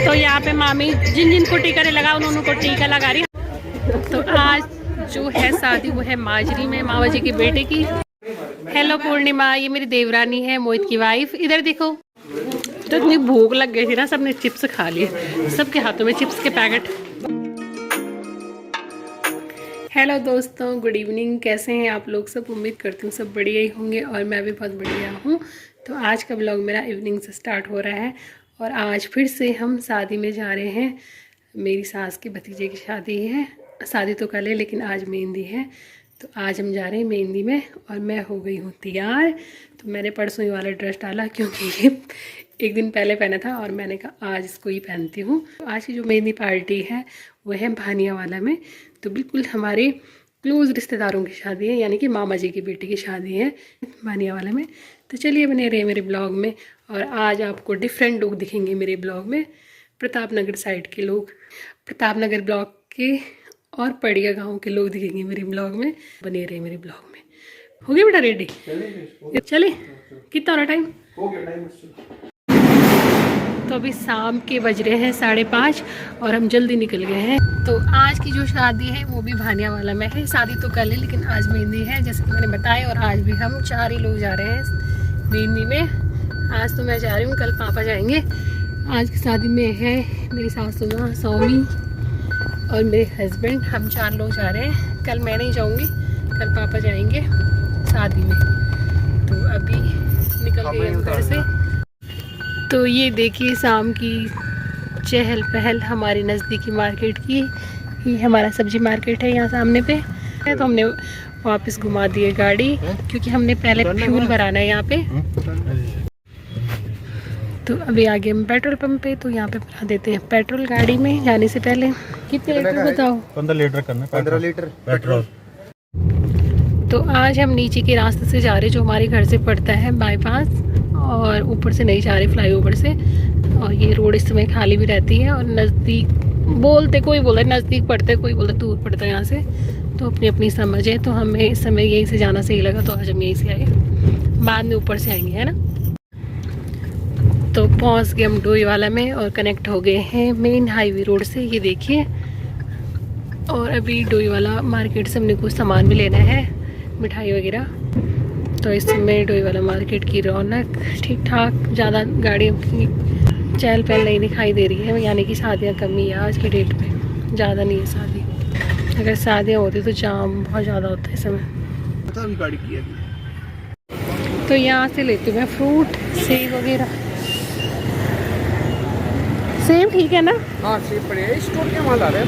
तो यहाँ पे मामी जिन जिन को टीका नहीं लगा उन्होंने को टीका लगा रही। तो आज जो है शादी वो है माजरी में, मामा जी के बेटे की। हेलो पूर्णिमा, ये मेरी देवरानी है, मोहित की वाइफ। इधर देखो, तो इतनी भूख लग गई थी ना, सबने चिप्स खा लिए, सबके हाथों में चिप्स के पैकेट। हेलो दोस्तों, गुड इवनिंग। कैसे हैं आप लोग सब? उम्मीद करती हूँ सब बढ़िया ही होंगे और मैं भी बहुत बढ़िया हूँ। तो आज का ब्लॉग मेरा इवनिंग से स्टार्ट हो रहा है और आज फिर से हम शादी में जा रहे हैं। मेरी सास के भतीजे की शादी है। शादी तो कल है लेकिन आज मेहंदी है, तो आज हम जा रहे हैं मेहंदी में। और मैं हो गई हूँ तैयार। तो मैंने परसों ही वाला ड्रेस डाला क्योंकि ये एक दिन पहले पहना था और मैंने कहा आज इसको ही पहनती हूँ। आज की जो मेहंदी पार्टी है वो है भानियावाला में। तो बिल्कुल हमारे क्लोज़ रिश्तेदारों की शादी है, यानी कि मामा जी की बेटी की शादी है भानियावाला में। तो चलिए बने रहे मेरे ब्लॉग में। और आज आपको डिफरेंट लोग दिखेंगे मेरे ब्लॉग में। प्रतापनगर साइड के लोग, प्रतापनगर ब्लॉक के और पड़िया गांव के लोग दिखेंगे मेरे ब्लॉग में। बने रहे मेरे ब्लॉग में। हो गया बेटा रेडी? चले, कितना हो रहा टाइम? हो गया टाइम। तो अभी शाम के बज रहे हैं 5:30 और हम जल्दी निकल गए हैं। तो आज की जो शादी है वो भी भानियावाला में है। शादी तो कल है लेकिन आज मेहंदी है, जैसे कि मैंने बताया। और आज भी हम 4 ही लोग जा रहे हैं मेहंदी में। आज तो मैं जा रही हूँ, कल पापा जाएंगे। आज की शादी में है मेरी सासू माँ, स्वामी और मेरे हस्बैंड। हम 4 लोग जा रहे हैं। कल मैं नहीं जाऊँगी, कल पापा जाएंगे शादी में। तो अभी निकल गए हम घर से। तो ये देखिए शाम की चहल पहल हमारी नज़दीकी मार्केट की। ये हमारा सब्जी मार्केट है यहाँ सामने पे। तो हमने वापस घुमा दी है गाड़ी क्योंकि हमने पहले फ्यूल भराना है यहाँ पे। तो अभी आगे हम पेट्रोल पंप पे, तो यहाँ पे भरा देते हैं पेट्रोल गाड़ी में जाने से पहले। कितने लीटर बताओ? 15 लीटर करना। 15 लीटर पेट्रोल। तो आज हम नीचे के रास्ते से जा रहे, जो हमारे घर से पड़ता है बाईपास, और ऊपर से नहीं जा रहे फ्लाईओवर से। और ये रोड इस समय खाली भी रहती है। और नज़दीक बोलते, कोई बोलता है नज़दीक पड़ता है, कोई बोलता है दूर पड़ता है यहाँ से। तो अपनी अपनी समझ है। तो हमें इस समय यहीं से जाना सही लगा, तो आज हम यहीं से आए। बाद में ऊपर से आएंगे, है ना। तो पहुँच गए हम डोईवाला में और कनेक्ट हो गए हैं मेन हाईवे रोड से, ये देखिए। और अभी डोईवाला मार्केट से हमने कुछ सामान भी लेना है, मिठाई वगैरह। तो इस समय डोईवाला मार्केट की रौनक ठीक ठाक, ज़्यादा गाड़ियों की चहल पहल नहीं दिखाई दे रही है, यानी कि शादियाँ कमी है आज की डेट में, ज़्यादा नहीं है शादी। अगर शादियाँ होती तो जाम बहुत ज़्यादा होता है इस समय। गाड़ी की है। तो यहाँ से लेती हूँ मैं फ्रूट, सेब वगैरह। सेब ठीक है ना? हाँ सेब पड़े, स्टोर के माल आ रहे हैं।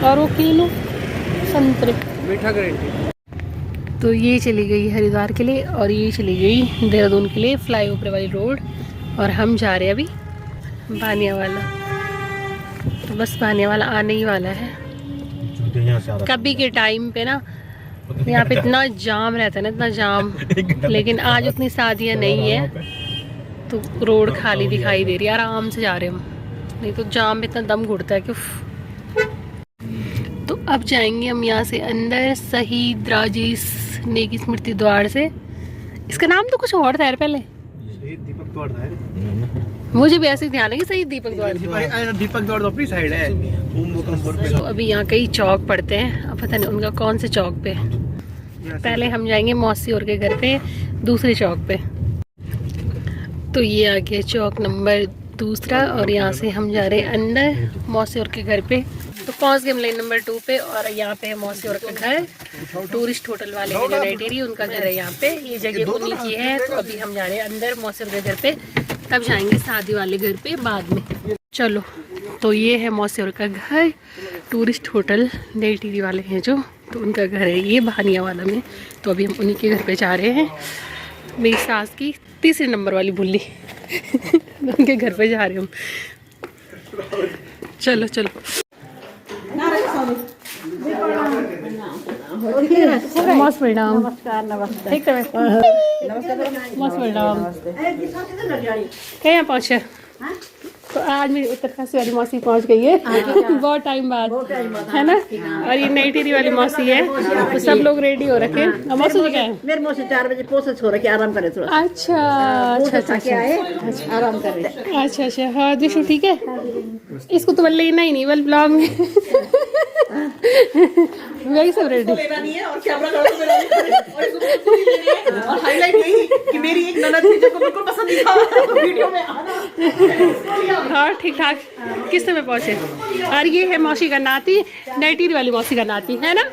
और वो किलो संतरे, मीठा गारंटी। तो ये चली गई हरिद्वार के लिए और ये चली गई देहरादून के लिए, फ्लाईओवर वाली रोड। और हम जा रहे हैं अभी भानियावाला। तो बस भानियावाला आने ही वाला है। कभी के टाइम पे ना यहाँ पे इतना जाम रहता है ना, इतना जाम। लेकिन आज उतनी शादियाँ नहीं है तो रोड खाली दिखाई दे रही है, आराम से जा रहे हैं हम। नहीं तो जाम में इतना दम घुटता है कि। तो अब जाएंगे हम यहाँ से अंदर, शहीद राजेश नेगी स्मृति द्वार से। इसका नाम तो कुछ और था यार पहले, शहीद दीपक द्वार था। मुझे भी ऐसे ध्यान है कि शहीद दीपक द्वार। दीपक द्वार तो अपनी साइड है। तो अभी यहाँ कई चौक पड़ते हैं, अब पता नहीं उनका कौन से चौक पे। पहले हम जाएंगे मौसी और के घर पे, दूसरे चौक पे। तो ये आ गया चौक नंबर 2 और यहाँ से हम जा रहे हैं अंदर मौसी और के घर पे। तो पहुँच गए हम लाइन नंबर 2 पे। और यहाँ पे है मौसी और का घर, टूरिस्ट होटल वाले हैं यूनाइटेड एरिया, उनका घर है यहाँ पे। ये जगह उन्हीं की है। तो अभी हम जा रहे हैं अंदर मौसी और के घर पे, तब जाएंगे शादी वाले घर पे बाद में। चलो, तो ये है मौसी और का घर, टूरिस्ट होटल नेटिरी वाले हैं जो, तो उनका घर है ये भानियावाला में। तो अभी हम उन्हीं के घर पे जा रहे हैं। मेरी सास की 3 नंबर वाली बुल्ली उनके घर पे जा रहे हम। चलो चलो। मस्त मैडम, नमस्कार। नमस्कार। ठीक है मस्त मैडम। कहीं पहुँचे? तो आज मेरी उत्तरकाशी वाली मौसी पहुंच गई है बहुत टाइम बाद, है ना। और ये नई टिहरी वाली मौसी है, तो सब लोग रेडी हो रखे हैं। और मौसी जी क्या है? मेरे मौसी 4 बजे प्रोसेस हो रहा है, आराम करे थोड़ा। अच्छा अच्छा अच्छा आराम करे। अच्छा अच्छा। हाँ दिशु ठीक है, इसको तो लेना ही नहीं बल ब्लॉग में वही सब रेडी। लेना नहीं है और कैमरा और हाईलाइट यही कि मेरी एक ननद थी जो बिल्कुल पसंद नहीं था वीडियो में आना। हाँ ठीक ठाक किस समय पहुंचे। और ये है मौसी का नाती, नई टिहरी वाली मौसी का नाती, है ना।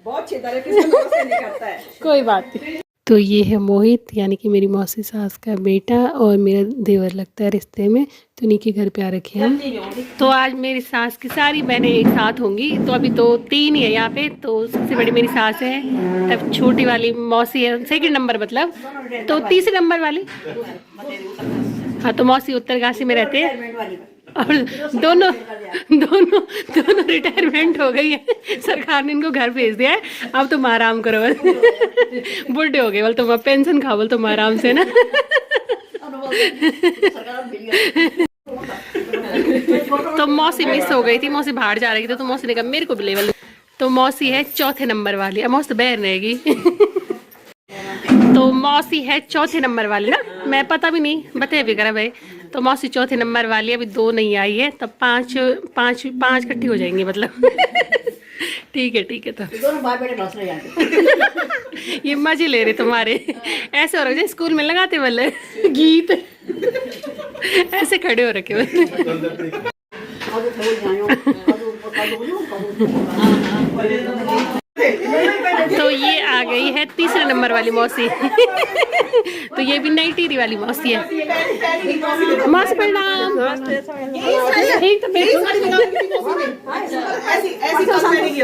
बहुत छेदा है, किसी को नहीं करता है। कोई बात नहीं। तो ये है मोहित, यानी कि मेरी मौसी सास का बेटा और मेरा देवर लगता है रिश्ते में, तो उन्हीं के घर पे आ रखे हैं हम। तो आज मेरी सास की सारी बहनें एक साथ होंगी, तो अभी तो 3 ही है यहाँ पे। तो सबसे बड़ी मेरी सास है, तब छोटी वाली मौसी है, 2nd नंबर मतलब, तो 3रे नंबर वाली। हाँ तो मौसी उत्तरकाशी में रहते हैं और दोनों रिटायरमेंट हो गई है, सरकार ने इनको घर भेज दिया है। अब तुम आराम करो बुढ़े हो गए, बोल तुम पेंशन खाओ, बोल तुम आराम से ना तो मौसी मिस हो गई थी, मौसी बाहर जा रही थी, तो मौसी ने कहा मेरे को भी लेवल। तो मौसी है 4थे नंबर वाली, अब मौसी तो बहन रहेगी तो मौसी है 4थे नंबर वाली ना, मैं पता भी नहीं बताए भी करा भाई। तो मौसी 4थे नंबर वाली है, अभी 2 नहीं आई है, तब 5 इकट्ठी हो जाएंगी मतलब ठीक है तो दोनों बाप बेटे बस रहे जाते। ये मजे ले रहे तुम्हारे, ऐसे हो रहा है स्कूल में लगाते वाले गीत ऐसे खड़े हो रखे तो ये आ गई है 3रे नंबर वाली मौसी तो ये भी नई टिहरी वाली मौसी है। मौसी प्रणाम।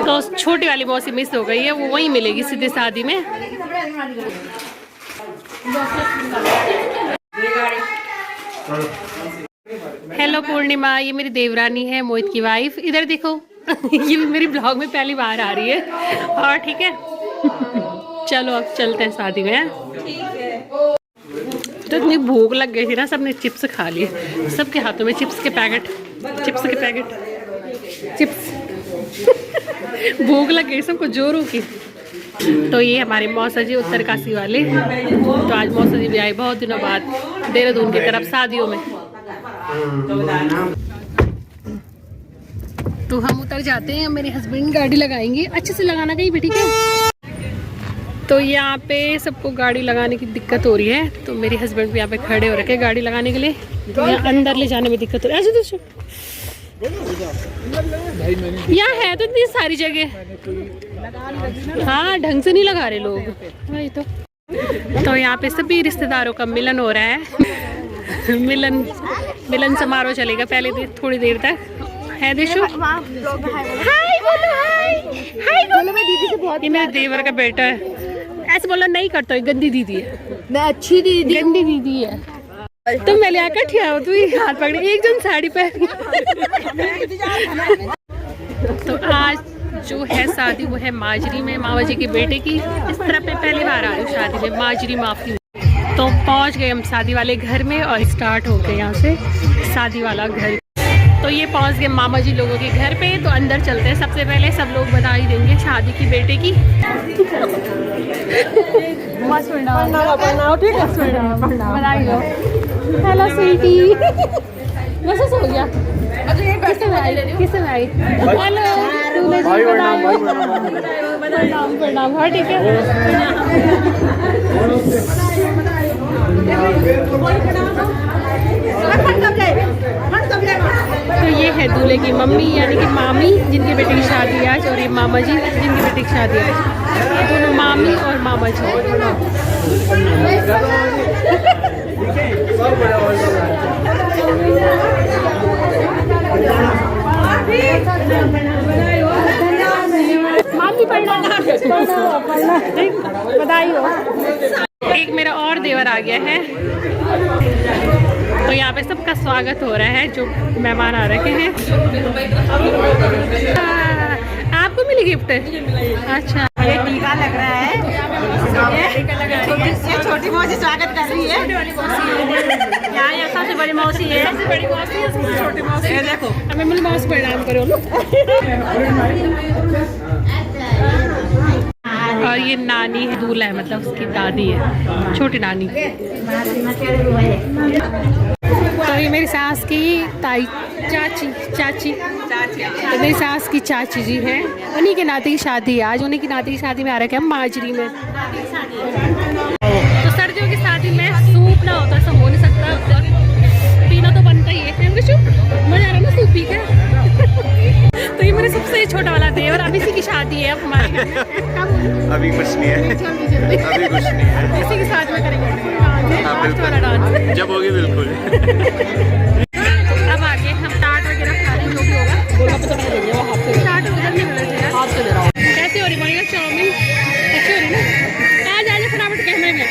तो छोटी वाली मौसी मिस हो गई है, वो वहीं मिलेगी सीधे शादी में। हेलो पूर्णिमा, ये मेरी देवरानी है, मोहित की वाइफ। इधर देखो ये भी मेरी ब्लॉग में पहली बार आ रही है। और ठीक है चलो अब चलते हैं शादी में। तो इतनी भूख लग गई थी ना, सबने चिप्स खा लिए, सबके हाथों में चिप्स के पैकेट चिप्स भूख लग गई सबको जोरों की। तो ये हमारे मौसा जी उत्तरकाशी वाले, तो आज मौसा जी भी आए बहुत दिनों बाद देहरादून की तरफ शादियों में। तो हम उतर जाते हैं, मेरे हस्बैंड गाड़ी लगाएंगे, अच्छे से लगाना कहीं भी ठीक है। तो यहाँ पे सबको गाड़ी लगाने की दिक्कत हो रही है, तो मेरे हस्बैंड भी यहाँ पे खड़े हो रखे गाड़ी लगाने के लिए। तो यहाँ अंदर ले जाने में दिक्कत हो रही है। ऐसे यहाँ है तो इतनी सारी जगह, हाँ ढंग से नहीं लगा रहे लोग वही तो यहाँ पे सभी रिश्तेदारों का मिलन हो रहा है मिलन समारोह चलेगा पहले थोड़ी देर तक, है देशु। हाय बोलो, हाय बोलो। मैं दीदी से बहुत, ये मेरे देवर का बेटा है, ऐसे बोलो नहीं करता है, गंदी दीदी है। मैं अच्छी दीदी, गंदी दीदी है। तुम मैं आकर ठिया हो, तू हाथ पकड़े, एक जन साड़ी पहनी तो आज जो है शादी वो है माजरी में, मामा जी के बेटे की। इस तरह पे पहली बार आ रही हूँ शादी में, माजरी माफी। तो पहुँच गए हम शादी वाले घर में और स्टार्ट हो गए यहाँ से शादी वाला घर। तो ये पहुँच गए मामा जी लोगों के घर पे, तो अंदर चलते हैं। सबसे पहले सब लोग बधाई देंगे शादी की बेटे की। बधाई दो। हेलो स्वीटी, वैसे हो गया किससे आई? हेलो प्रणाम। हाँ ठीक है। तो ये है दूल्हे की मम्मी यानी कि मामी, जिनके बेटे की शादी है आज, और ये मामा जी जिनके बेटे की शादी है आज। दोनों मामी और मामा जी। मामी बधाई हो। एक मेरा और देवर आ गया है, तो यहाँ पे सबका स्वागत हो रहा है जो मेहमान आ रखे हैं। आपको मिली गिफ्ट? अच्छा ये टीका लग रहा है। ये छोटी मौसी स्वागत कर रही है। यहाँ ये सबसे बड़ी मौसी है। बड़ी मौसी है, सबसे छोटी मौसी। ये देखो हमें मिल मौसी प्रणाम करो लोग। और ये नानी है, दूल्हा है, मतलब उसकी दादी है, छोटी नानी। तो ये मेरी सास की ताई चाची तो मेरी सास की चाची जी हैं, उन्हीं के नाते की शादी है आज। उन्हीं की नाते की शादी में आ रखे हम माजरी में। तो सर्दियों की शादी में सूप ना होता ऐसा हो नहीं सकता, और पीना तो बनता ही है। मजा आ रहा है ना सूप पी के। तो ये मेरे सबसे छोटा वाला देवर, अब इसी की शादी है अब हमारे घर में। अभी कुछ नहीं है, अभी कुछ नहीं है। इसी के साथ में करेंगे लास्ट वाला डांस जब होगी बिल्कुल। अब आगे हम टाट वगैरह खा रहे हैं, जो भी होगा गोलगप्पे तो नहीं देंगे, वो हाथ से टाट उधर नहीं मिल रहे हैं, हाथ से दे रहा हूँ। कैसे हो रही मोनिका चाउमीन? अच्छी हो रही ना? आज फटाफट कैमरे में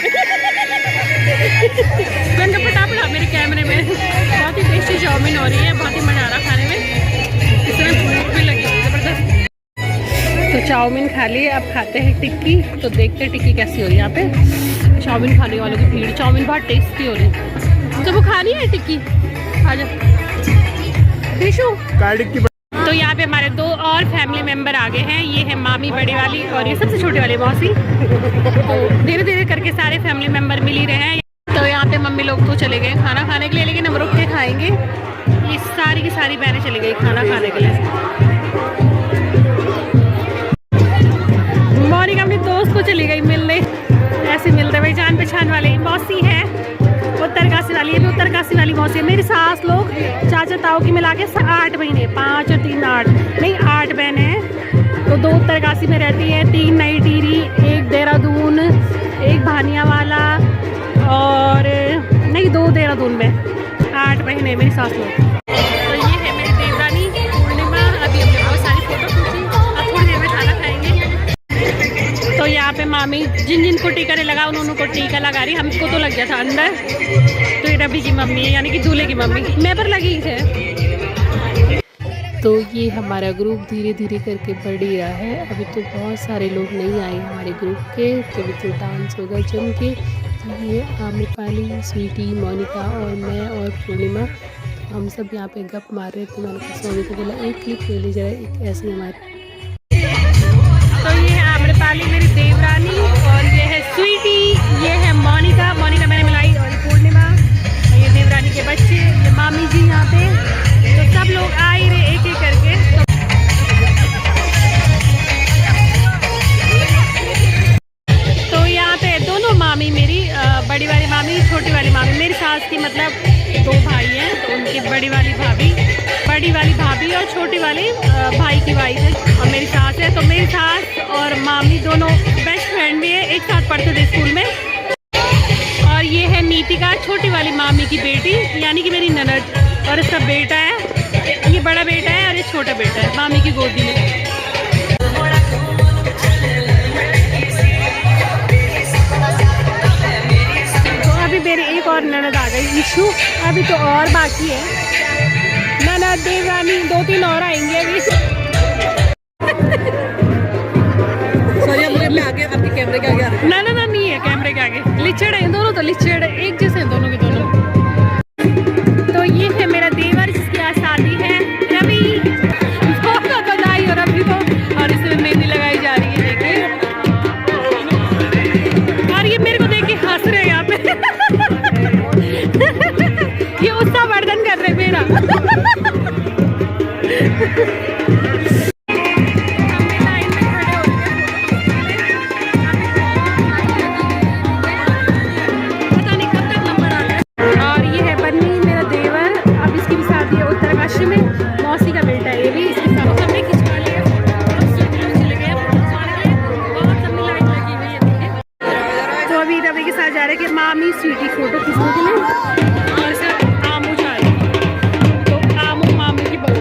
मैंने फटाफट मेरे कैमरे में। बहुत ही टेस्टी चाउमीन हो रही है, बहुत ही मजा आ रहा खाने में, इसमें भूख भी लगी है जबरदस्त। तो चाउमीन खा ली, अब खाते हैं टिक्की। तो देखते हैं टिक्की कैसी हो रही है यहाँ पे। चाउमीन खाने वालों की भीड़, चाउमीन बहुत टेस्टी हो रही है। तो वो खानी है टिक्की, आ जाओ। तो यहाँ पे हमारे दो और फैमिली मेंबर आ गए हैं। ये है मामी बड़ी वाली और ये सबसे छोटी वाली मौसी। तो धीरे धीरे करके सारे फैमिली मेंबर मिल ही रहे हैं। तो यहाँ पे मम्मी लोग तो चले गए खाना खाने के लिए, लेकिन हम रुक के खाएंगे। ये सारी की सारी बहनें चली गई खाना खाने के लिए। मोनिका अपने दोस्त को चली गई मिलने, ऐसे मिल रहे भाई जान पहचान वाले। मौसी है उत्तरकाशी वाली, ये भी उत्तरकाशी वाली मौसी है। मेरी सास लोग चाचा ताऊ की मिला के 8 बहनें, 5 और 3 8 नहीं 8 बहनें हैं। तो 2 उत्तरकाशी में रहती है, 3 नई टिहरी, 1 देहरादून, 1 भानिया वाला और नहीं 2 देहरादून में। 8 बहनें मेरी सास लोग। तो ये है मेरी देवरानी पूर्णिमा। अभी हमने बहुत सारी फोटो खींची, अब थोड़ी देर में खाना खाएंगे। तो यहाँ पे मामी जिन को टीका नहीं लगा उन्होंने को टीका लगा रही, हमको तो लग गया था अंदर। तो ये रवि की मम्मी है, यानी कि दूल्हे की मम्मी, मैं पर लगी थे। तो ये हमारा ग्रुप धीरे धीरे करके बढ़ ही रहा है। अभी तो बहुत सारे लोग नहीं आए हमारे ग्रुप के, तो अभी तो डांस होगा जम के। तो ये आम्रपाली, स्वीटी, मोनिका और मैं और पूर्णिमा, हम सब यहाँ पे गप मार रहे थे। मैंने सोनी को बोला एक क्लिप ले ली जरा, एक ऐसी हमारी। तो ये है आम्रपाली मेरी देवरानी, और ये है स्वीटी, ये है मोनिका मैंने मिलाई, और पूर्णिमा, और ये देवरानी के बच्चे, ये मामी जी यहाँ पे। तो सब लोग आ ही रहे एक एक करके। तो यहाँ पे दोनों मामी मेरी, बड़ी वाली मामी, छोटी वाली मामी। मेरी सास की मतलब 2 भाई हैं, तो उनकी बड़ी वाली भाभी और छोटी वाली भाई की वाइफ है, और मेरी सास है। तो मेरी सास और मामी दोनों बेस्ट फ्रेंड भी है, एक साथ पढ़ते थे स्कूल में। और ये है नीतिका, छोटी वाली मामी की बेटी, यानी कि मेरी ननद, और इसका बेटा है, ये बड़ा बेटा है और ये छोटा बेटा है मामी की गोदी में। तो अभी मेरी एक और ननद आ गई, ईशू। अभी तो और बाकी है ननद, देवरानी, 2-3 और आएंगे अभी। सॉरी अब मैं आगे आपके कैमरे के आगे आ रही हूँ। ना नहीं है कैमरे के आगे। लिचड़ है दोनों, तो लिचड़ एक जैसे हैं दोनों के दोनों। तो ये है मेरा देवर जिसकी आज शादी है, रवि। बहुत बधाई हो रवि को, और इसमें मेहंदी लगाई जा रही है, देखिए। और ये मेरे को देख के हंस रहे हैं यहाँ पे। ये उत्साह वर्धन कर रहे मेरा। मौसी का बेटा है ये भी, इसके साथ सबने खिंचवा लिया। चले गए बहुत लंबी लाइन लगी हुई है, देखिए। तो अभी रवि के साथ जा रहे हैं कि मामी स्वीटी फोटो खींचने के लिए, और सर आमू जा रही है। तो आमू मामी की बहू।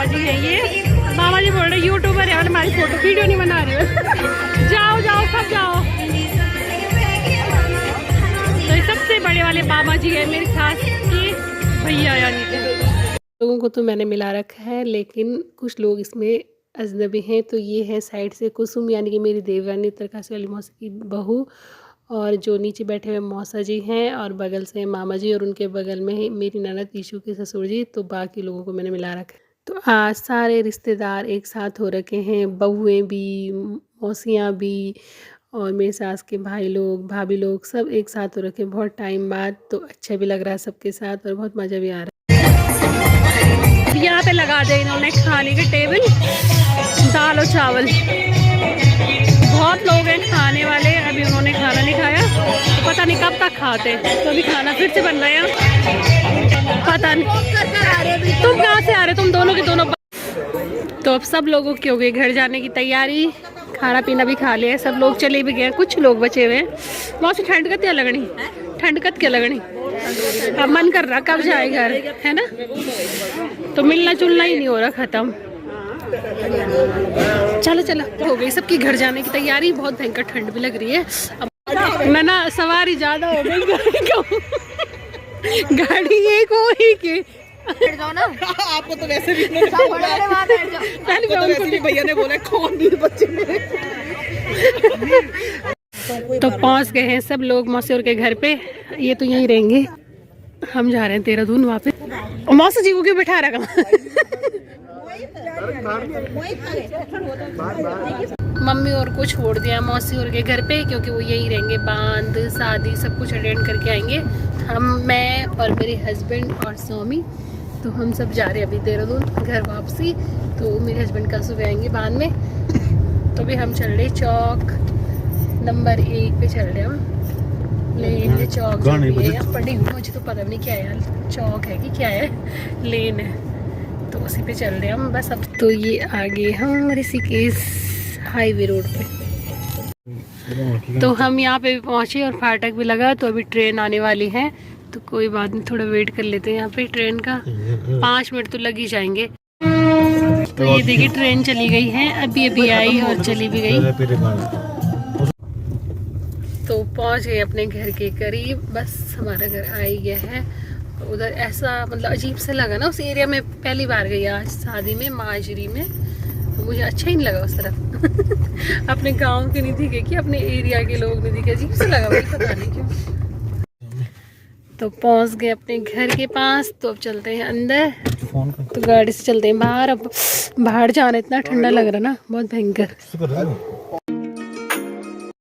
जी हैं ये। मामा जी बोल रहे यूट्यूबर है और हमारी फोटो वीडियो नहीं बना रहे हो। जाओ जाओ सब जाओ। तो ये सबसे बड़े वाले मामा जी है मेरी सास के भैया यानी कि। लोगों को तो मैंने मिला रखा है, लेकिन कुछ लोग इसमें अजनबी हैं। तो ये है साइड से कुसुम यानी कि मेरी देवरानी उत्तरकाशी वाली मौसा की बहू, और जो नीचे बैठे हुए मौसा जी हैं, और बगल से मामा जी, और उनके बगल में ही मेरी ननद ईशू के ससुर जी। तो बाकी लोगों को मैंने मिला रखा है। तो आज सारे रिश्तेदार एक साथ हो रखे हैं, बहुएँ भी, मौसियाँ भी, और मेरी सास के भाई लोग, भाभी लोग, सब एक साथ हो रखे बहुत टाइम बाद। तो अच्छा भी लग रहा है सबके साथ और बहुत मज़ा भी आ रहा है। यहाँ पे लगा दे इन्होंने खाने के टेबल, दाल और चावल। बहुत लोग हैं खाने वाले, अभी उन्होंने खाना नहीं खाया तो पता नहीं कब तक खाते। तो अभी खाना फिर से बन रहा है, पता नहीं। तुम कहाँ से आ रहे, तुम दोनों के दोनों। तो अब सब लोगों की हो गई घर जाने की तैयारी, खाना पीना भी खा लिया, सब लोग चले भी गए, कुछ लोग बचे हुए हैं। वहाँ से ठंड कत क्या लगनी, ठंड कत क्या लगनी। अब मन कर रहा कब जाए घर, है ना। तो मिलना जुलना ही नहीं हो रहा, ख़त्म। चलो चलो, हो गई सबकी घर जाने की तैयारी। बहुत भयंकर ठंड भी लग रही है। अब ना सवारी ज़्यादा हो गई, गाड़ी एक हो ही के जाओ ना। आपको तो वैसे भी भैया ने बोला कौन भी बच्चे मेरे। तो पहुंच गए हैं सब लोग मौसी के घर पे। ये तो यहीं रहेंगे, हम जा रहे हैं देहरादून वापस। मौसी जी को क्यों बैठा रखा। मम्मी और को छोड़ दिया मौसी और के घर पे, क्योंकि वो यहीं रहेंगे, बांध शादी सब कुछ अटेंड करके आएंगे। हम, मैं और मेरे हस्बैंड और स्वामी, तो हम सब जा रहे हैं अभी देहरादून घर वापसी। तो मेरे हस्बैंड कल सुबह आएंगे बांध में। तो अभी हम चल रहे चौक नंबर 1 पे चल रहे हैं हम। लेन चौक पड़ी हुई, मुझे तो पता नहीं क्या है यार, चौक है कि क्या है, लेन है, तो उसी पे चल रहे हैं हम बस अब। तो ये आगे हम ऋषिकेश हाईवे रोड पे। तो हम यहाँ पे पहुँचे और फाटक भी लगा। तो अभी ट्रेन आने वाली है, तो कोई बात नहीं, थोड़ा वेट कर लेते हैं यहाँ पे ट्रेन का। 5 मिनट तो लग ही जाएंगे। तो ये देखिए ट्रेन चली गई है, अभी अभी आई और चली भी गई। तो पहुँच गए अपने घर के करीब, बस हमारा घर आ ही गया है। उधर ऐसा मतलब अजीब सा लगा ना, उस एरिया में पहली बार गई आज शादी में, माजरी में। तो मुझे अच्छा ही नहीं लगा उस तरफ। अपने गांव के नहीं दिखे कि अपने एरिया के लोग नहीं दिखे, अजीब सा लगा, भाई पता नहीं क्यों। तो पहुंच गए अपने घर के पास। तो अब चलते हैं अंदर, तो गाड़ी से चलते हैं बाहर। अब बाहर जाना इतना ठंडा लग रहा ना, बहुत भयंकर।